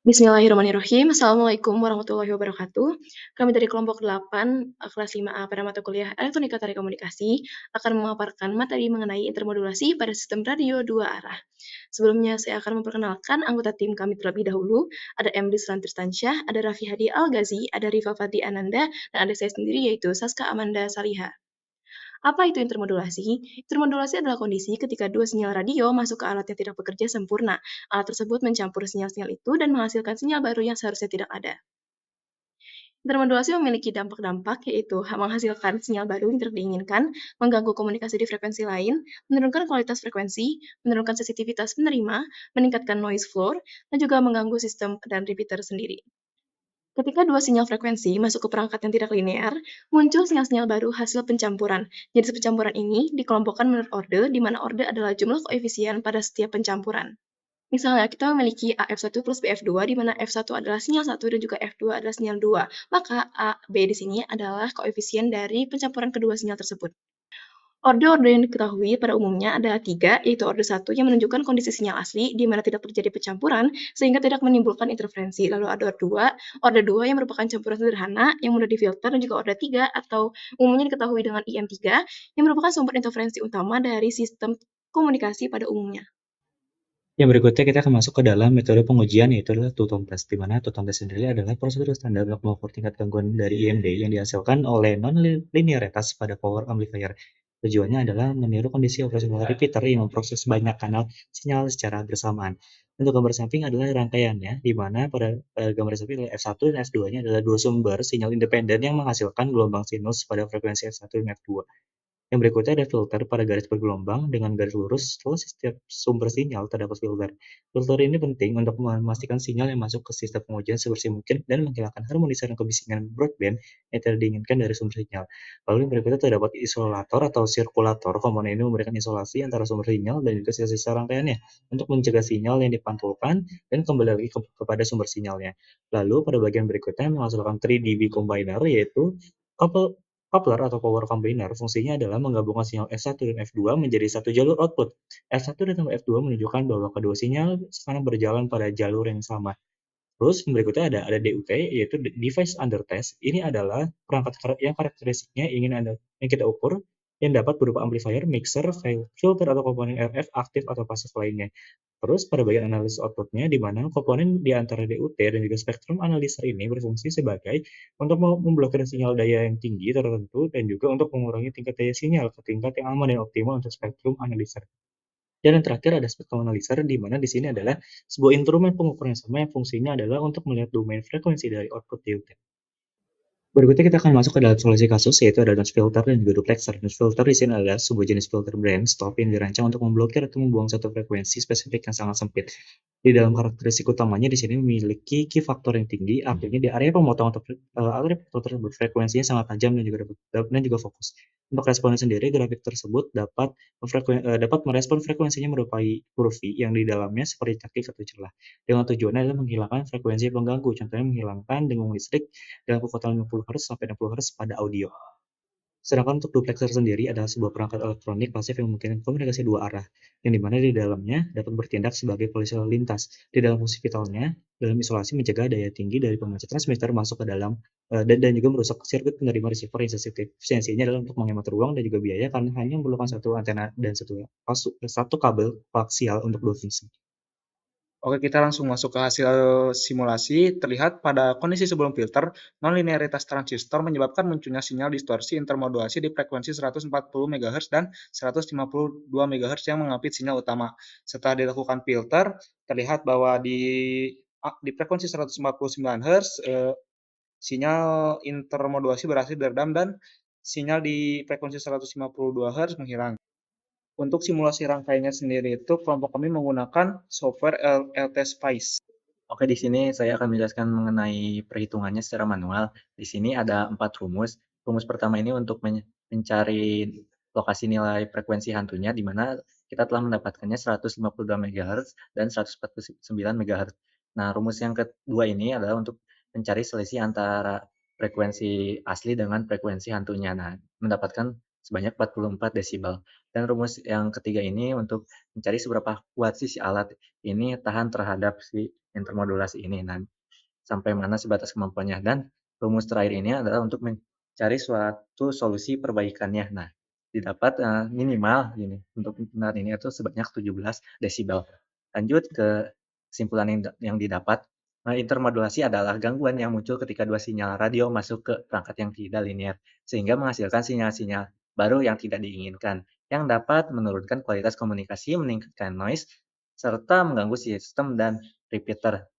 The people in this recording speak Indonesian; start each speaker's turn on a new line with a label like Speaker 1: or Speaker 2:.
Speaker 1: Bismillahirrahmanirrahim. Assalamualaikum warahmatullahi wabarakatuh. Kami dari kelompok 8, kelas 5A pada mata kuliah Elektronika Telekomunikasi akan memaparkan materi mengenai intermodulasi pada sistem radio dua arah. Sebelumnya saya akan memperkenalkan anggota tim kami terlebih dahulu. Ada M. Rizlan Tristansyah, ada Raffi Hadi Al-Ghazi, ada Rifa Fadli Ananda, dan ada saya sendiri yaitu Saska Amanda Saliha. Apa itu intermodulasi? Intermodulasi adalah kondisi ketika dua sinyal radio masuk ke alat yang tidak bekerja sempurna. Alat tersebut mencampur sinyal-sinyal itu dan menghasilkan sinyal baru yang seharusnya tidak ada. Intermodulasi memiliki dampak-dampak, yaitu menghasilkan sinyal baru yang tidak diinginkan, mengganggu komunikasi di frekuensi lain, menurunkan kualitas frekuensi, menurunkan sensitivitas penerima, meningkatkan noise floor, dan juga mengganggu sistem dan repeater sendiri. Ketika dua sinyal frekuensi masuk ke perangkat yang tidak linear, muncul sinyal-sinyal baru hasil pencampuran. Jenis pencampuran ini dikelompokkan menurut orde, di mana orde adalah jumlah koefisien pada setiap pencampuran. Misalnya, kita memiliki AF1 plus BF2, di mana F1 adalah sinyal 1 dan juga F2 adalah sinyal 2. Maka A, B di sini adalah koefisien dari pencampuran kedua sinyal tersebut. Orde-orde yang diketahui pada umumnya ada 3, yaitu orde 1 yang menunjukkan kondisi sinyal asli, di mana tidak terjadi pencampuran, sehingga tidak menimbulkan interferensi. Lalu ada orde 2 yang merupakan campuran sederhana, yang mudah difilter, dan juga orde 3, atau umumnya diketahui dengan IM3, yang merupakan sumber interferensi utama dari sistem komunikasi pada umumnya.
Speaker 2: Yang berikutnya kita akan masuk ke dalam metode pengujian, yaitu adalah two-tone test, di mana two-tone test sendiri adalah prosedur standar untuk mengukur tingkat gangguan dari IMD yang dihasilkan oleh non-linearitas pada power amplifier. Tujuannya adalah meniru kondisi operasional repeater yang memproses banyak kanal sinyal secara bersamaan. Untuk gambar samping adalah rangkaiannya, di mana pada gambar samping adalah F1 dan F2-nya adalah dua sumber sinyal independen yang menghasilkan gelombang sinus pada frekuensi F1 dan F2. Yang berikutnya ada filter pada garis bergelombang dengan garis lurus setelah setiap sumber sinyal terdapat filter. Filter ini penting untuk memastikan sinyal yang masuk ke sistem pengujian sebersih mungkin dan menghilangkan harmonisan dan kebisingan broadband yang tidak diinginkan dari sumber sinyal. Lalu yang berikutnya terdapat isolator atau sirkulator. Komponen ini memberikan isolasi antara sumber sinyal dan juga sisa-sisa rangkaiannya untuk mencegah sinyal yang dipantulkan dan kembali lagi kepada sumber sinyalnya. Lalu pada bagian berikutnya menghasilkan 3 dB combiner, yaitu couple Coupler atau power combiner fungsinya adalah menggabungkan sinyal F1 dan F2 menjadi satu jalur output. F1 dan F2 menunjukkan bahwa kedua sinyal sekarang berjalan pada jalur yang sama. Terus berikutnya ada DUT, yaitu device under test. Ini adalah perangkat yang karakteristiknya yang kita ukur, yang dapat berupa amplifier, mixer, filter atau komponen RF aktif atau pasif lainnya. Terus pada bagian analisis outputnya, di mana komponen di antara DUT dan juga spektrum analyzer ini berfungsi sebagai untuk memblokir sinyal daya yang tinggi tertentu dan juga untuk mengurangi tingkat daya sinyal ke tingkat yang aman dan optimal untuk spektrum analyzer. Dan yang terakhir ada spektrum analyzer, di mana di sini adalah sebuah instrumen pengukuran yang sama yang fungsinya adalah untuk melihat domain frekuensi dari output DUT. Berikutnya kita akan masuk ke dalam solusi kasus, yaitu ada notch filter dan juga duplexer. Notch filter di sini adalah sebuah jenis filter brand stop yang dirancang untuk memblokir atau membuang satu frekuensi spesifik yang sangat sempit. Di dalam karakteristik utamanya di sini memiliki key factor yang tinggi, artinya di area pemotong atau area tersebut frekuensinya sangat tajam dan juga fokus. Untuk responnya sendiri, grafik tersebut dapat merespon frekuensinya menyerupai huruf V yang di dalamnya seperti cakik atau celah. Dengan tujuannya adalah menghilangkan frekuensi pengganggu, contohnya menghilangkan dengung listrik dalam kekuatan 50 Hz sampai 60 Hz pada audio. Sedangkan untuk duplexer sendiri adalah sebuah perangkat elektronik pasif yang memungkinkan komunikasi dua arah, yang dimana di dalamnya dapat bertindak sebagai polisi lalu lintas. Di dalam fungsi vitalnya, dalam isolasi mencegah daya tinggi dari pemancar transmitter masuk ke dalam dan juga merusak sirkuit penerima receiver yang sensitif. Efisiensinya adalah untuk menghemat ruang dan juga biaya karena hanya memerlukan satu antena dan satu kabel koaksial untuk dua fungsi.
Speaker 3: Oke, kita langsung masuk ke hasil simulasi. Terlihat pada kondisi sebelum filter, non-linearitas transistor menyebabkan munculnya sinyal distorsi intermodulasi di frekuensi 140 MHz dan 152 MHz yang mengapit sinyal utama. Setelah dilakukan filter, terlihat bahwa di frekuensi 149 Hz, sinyal intermodulasi berhasil diredam dan sinyal di frekuensi 152 Hz menghilang. Untuk simulasi rangkaiannya sendiri itu kelompok kami menggunakan software LT Spice.
Speaker 4: Oke, di sini saya akan menjelaskan mengenai perhitungannya secara manual. Di sini ada 4 rumus. Rumus pertama ini untuk mencari lokasi nilai frekuensi hantunya, di mana kita telah mendapatkannya 152 MHz dan 149 MHz. Nah, rumus yang kedua ini adalah untuk mencari selisih antara frekuensi asli dengan frekuensi hantunya. Nah, mendapatkan sebanyak 44 desibel. Dan rumus yang ketiga ini untuk mencari seberapa kuat sih si alat ini tahan terhadap si intermodulasi ini. Nah, sampai mana sih batas kemampuannya. Dan rumus terakhir ini adalah untuk mencari suatu solusi perbaikannya. Nah, didapat minimal ini untuk benar ini itu sebanyak 17 desibel. Lanjut ke kesimpulan yang didapat, intermodulasi adalah gangguan yang muncul ketika dua sinyal radio masuk ke perangkat yang tidak linear, sehingga menghasilkan sinyal-sinyal baru yang tidak diinginkan, yang dapat menurunkan kualitas komunikasi, meningkatkan noise, serta mengganggu sistem dan repeater.